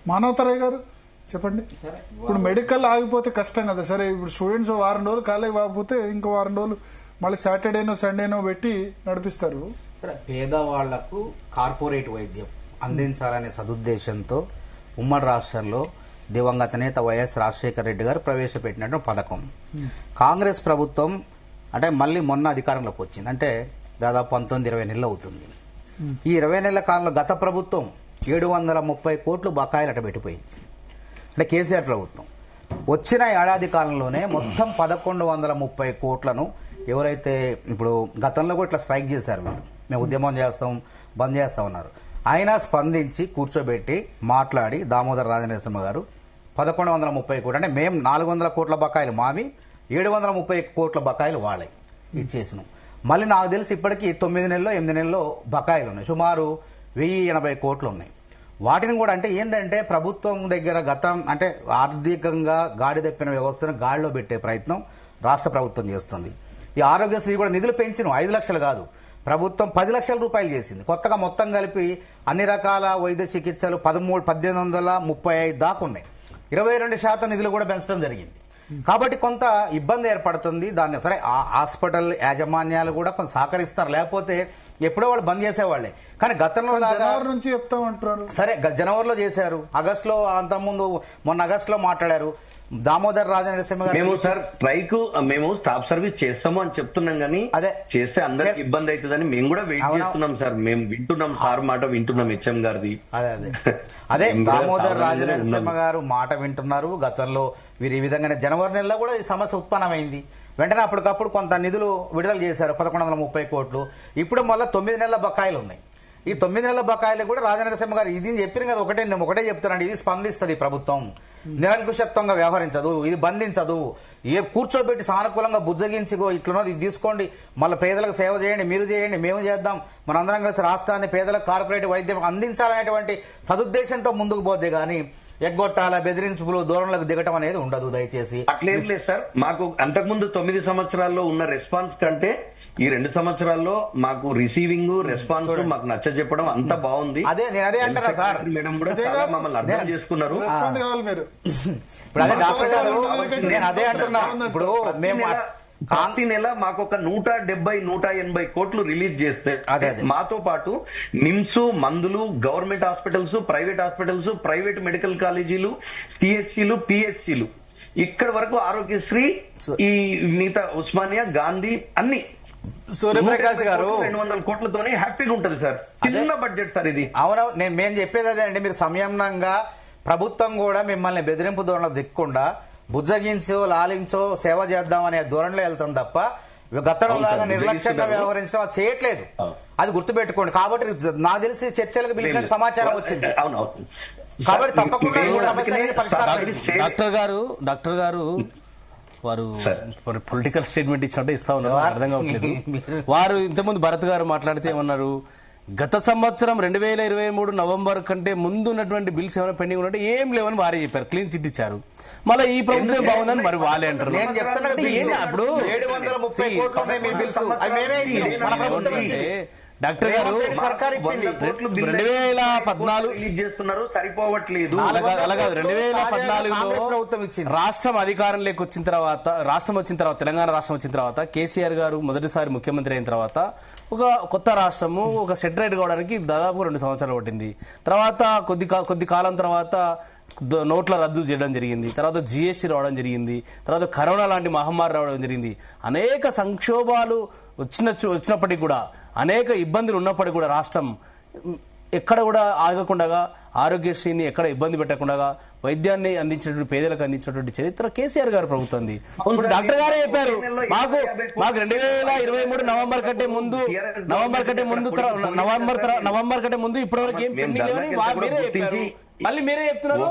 మానవతరాయ్ గారు చెప్పండి. ఇప్పుడు మెడికల్ ఆగిపోతే కష్టం కదా సరే. ఇప్పుడు స్టూడెంట్స్ వారం రోజులు కాలేజ్ ఆగిపోతే ఇంకో వారం రోజులు మళ్ళీ సాటర్డేనో సండేనో పెట్టి నడిపిస్తారు. పేదవాళ్లకు కార్పొరేట్ వైద్యం అందించాలనే సదుద్దేశంతో ఉమ్మడి రాష్ట్రంలో దివంగత నేత వైఎస్ రాజశేఖర రెడ్డి గారు ప్రవేశపెట్టిన పథకం. కాంగ్రెస్ ప్రభుత్వం అంటే మళ్ళీ మొన్న అధికారంలోకి వచ్చింది, అంటే దాదాపు 19-20 నెలలు అవుతుంది. ఈ 20 నెలల కాలంలో గత ప్రభుత్వం 730 కోట్లు బకాయిలు అట పెట్టిపోయింది. అంటే కేసీఆర్ ప్రభుత్వం వచ్చిన ఏడాది కాలంలోనే మొత్తం 1130 కోట్లను ఎవరైతే ఇప్పుడు గతంలో కూడా ఇట్లా స్ట్రైక్ చేశారు, వీళ్ళు మేము ఉద్యమం చేస్తాం బంద్ చేస్తాం అన్నారు. అయినా స్పందించి కూర్చోబెట్టి మాట్లాడి దామోదర రాజనరసింహ గారు 1130 కోట్లు అంటే మేము 400 కోట్ల బకాయిలు మావి, 730 కోట్ల బకాయిలు వాళ్ళే ఇచ్చేసినాం. మళ్ళీ నాకు తెలిసి ఇప్పటికీ 9 నెలల్లో 8 నెలల్లో బకాయిలు ఉన్నాయి, సుమారు 1080 కోట్లు ఉన్నాయి. వాటిని కూడా అంటే ఏంటంటే ప్రభుత్వం దగ్గర గతం అంటే ఆర్థికంగా గాడి తప్పిన వ్యవస్థను గాడిలో పెట్టే ప్రయత్నం రాష్ట్ర ప్రభుత్వం చేస్తుంది. ఈ ఆరోగ్యశ్రీ కూడా నిధులు పెంచిన 5 లక్షలు కాదు, ప్రభుత్వం 10 లక్షల రూపాయలు చేసింది. కొత్తగా మొత్తం కలిపి అన్ని రకాల వైద్య చికిత్సలు 1835 దాకా ఉన్నాయి. 22% నిధులు కూడా పెంచడం జరిగింది. కాబట్టి కొంత ఇబ్బంది ఏర్పడుతుంది. దాన్ని సరే హాస్పిటల్ యాజమాన్యాలు కూడా కొంత సహకరిస్తారు, లేకపోతే ఎప్పుడో వాళ్ళు బంద్ చేసేవాళ్లే. కానీ గతంలో జనవరి నుంచి చెప్తామంటారు. సరే జనవరిలో చేశారు, ఆగస్టులో అంతకుముందు మొన్న ఆగస్టులో మాట్లాడారు. దామోదర్ రాజనరసింహ గారు మేము సార్ స్ట్రైక్ మేము స్టాఫ్ సర్వీస్ చేస్తాము అని చెప్తున్నాం, కానీ అదే చేస్తే అందరికి ఇబ్బంది అవుతుందని మేము కూడా వెయిట్ చేస్తున్నాం సార్. మేము వింటున్నాం సార్ మాట వింటున్నాం హెచ్ఎం గారిది. అదే దామోదర్ రాజనరసింహ గారు మాట వింటున్నారు. గతంలో వీరు ఈ విధంగానే జనవరి నెలలో కూడా ఈ సమస్య ఉత్పన్నమైంది. వెంటనే అప్పటికప్పుడు కొంత నిధులు విడుదల చేశారు, 1130 కోట్లు. ఇప్పుడు మళ్ళీ 9 నెలల బకాయిలు ఉన్నాయి. ఈ 9 నెలల బకాయిలు కూడా రాజనరసింహ గారు ఇది చెప్పిన కదా, నేను ఒకటే చెప్తానండి, ఇది స్పందిస్తుంది ప్రభుత్వం, నిరంకుశత్వంగా వ్యవహరించదు, ఇది బంధించదు. కూర్చోబెట్టి సానుకూలంగా బుజ్జగించిగో ఇట్లన్నది ఇది తీసుకోండి, మళ్ళీ పేదలకు సేవ చేయండి, మీరు చేయండి, మేము చేద్దాం, మనందరం కలిసి రాష్ట్రాన్ని పేదలకు కార్పొరేట్ వైద్యం అందించాలనేటువంటి సదుద్దేశంతో ముందుకు పోతే గానీ ఎగ్గొట్టాల బెదిరింపులు ధోరణులకు దిగటం అనేది ఉండదు. దయచేసి అట్లేం లేదు సార్. మాకు అంతకుముందు 9 సంవత్సరాల్లో ఉన్న రెస్పాన్స్ కంటే ఈ 2 సంవత్సరాల్లో మాకు రిసీవింగ్ రెస్పాన్స్ మాకు నచ్చ చెప్పడం అంతా బాగుంది. నేను అదే అంటారా సార్, మేడం కూడా చాలా మమ్మల్ని అర్థం చేసుకున్నారు. ఇప్పుడు అదే డాక్టర్ గారు నేను అదే అంటున్నా. ఇప్పుడు మేము ప్రతి నెల మాకు ఒక 170-180 కోట్లు రిలీజ్ చేస్తే మాతో పాటు నిమ్స్, మందులు, government hospitals, private hospitals, private medical కాలేజీలు, సిహెచ్సిలు, పిహెచ్సిలు, ఇక్కడ వరకు ఆరోగ్యశ్రీ, ఈ మిగతా ఉస్మానియా, గాంధీ అన్ని సూర్యప్రకాష్ గారు 200 కోట్లతోనే హ్యాపీగా ఉంటది సార్. చిన్న బడ్జెట్ సార్ ఇది. అవునవు మేము చెప్పేది అదే అండి. మీరు సంయమనంగా ప్రభుత్వం కూడా మిమ్మల్ని బెదిరింపు ధోరణిలో దిక్కుండా బుజ్జగించో లాలించో సేవ చేద్దాం అనే ధోరణిలో వెళ్తాం తప్ప గతంలో లాగా నిర్లక్ష్యంగా వ్యవహరించడం అది చేయట్లేదు. అది గుర్తుపెట్టుకోండి. కాబట్టి నాకు తెలిసి చర్చలకు పిలిచిన సమాచారం వచ్చింది. కాబట్టి తప్పకుండా డాక్టర్ గారు వారు పొలిటికల్ స్టేట్మెంట్ ఇచ్చినట్టు ఇస్తా ఉన్నారు, అర్థం కావట్లేదు. వారు ఇంతకుముందు భరత్ గారు మాట్లాడితే ఏమన్నారు, గత సంవత్సరం 2023 నవంబర్ కంటే ముందు ఉన్నటువంటి బిల్స్ ఏమైనా పెండింగ్ ఉన్నట్టు ఏం లేవని వారే చెప్పారు, క్లీన్ చిట్ ఇచ్చారు. మళ్ళీ ఈ ప్రభుత్వం బాగుందని మరి వాళ్ళే అంటారు. ఇప్పుడు డాక్టర్ గారు 2014 సరిపోవట్లేదు. అలాగే 2014లో రాష్ట్రం అధికారంలోకి వచ్చిన తర్వాత, తెలంగాణ రాష్ట్రం వచ్చిన తర్వాత కేసీఆర్ గారు మొదటిసారి ముఖ్యమంత్రి అయిన తర్వాత ఒక కొత్త రాష్ట్రము ఒక సెటరేట్ కావడానికి దాదాపు 2 సంవత్సరాలు పట్టింది. తర్వాత కొద్ది కాలం తర్వాత నోట్ల రద్దు చేయడం జరిగింది, తర్వాత జిఎస్టీ రావడం జరిగింది, తర్వాత కరోనా లాంటి మహమ్మారి రావడం జరిగింది. అనేక సంక్షోభాలు వచ్చినప్పటికీ కూడా, అనేక ఇబ్బందులు ఉన్నప్పటికీ కూడా రాష్ట్రం ఎక్కడ కూడా ఆగకుండా, ఆరోగ్యశ్రీని ఎక్కడ ఇబ్బంది పెట్టకుండా వైద్యాన్ని అందించినటువంటి పేదలకు అందించినటువంటి చరిత్ర కేసీఆర్ గారు ప్రభుత్వం. ఇప్పుడు డాక్టర్ గారే చెప్పారు మాకు 2023 నవంబర్ కంటే ముందు ఇప్పటివరకు ఏం పెండింగ్ లేవని మీరే చెప్పారు. మళ్ళీ మీరే చెప్తున్నారు.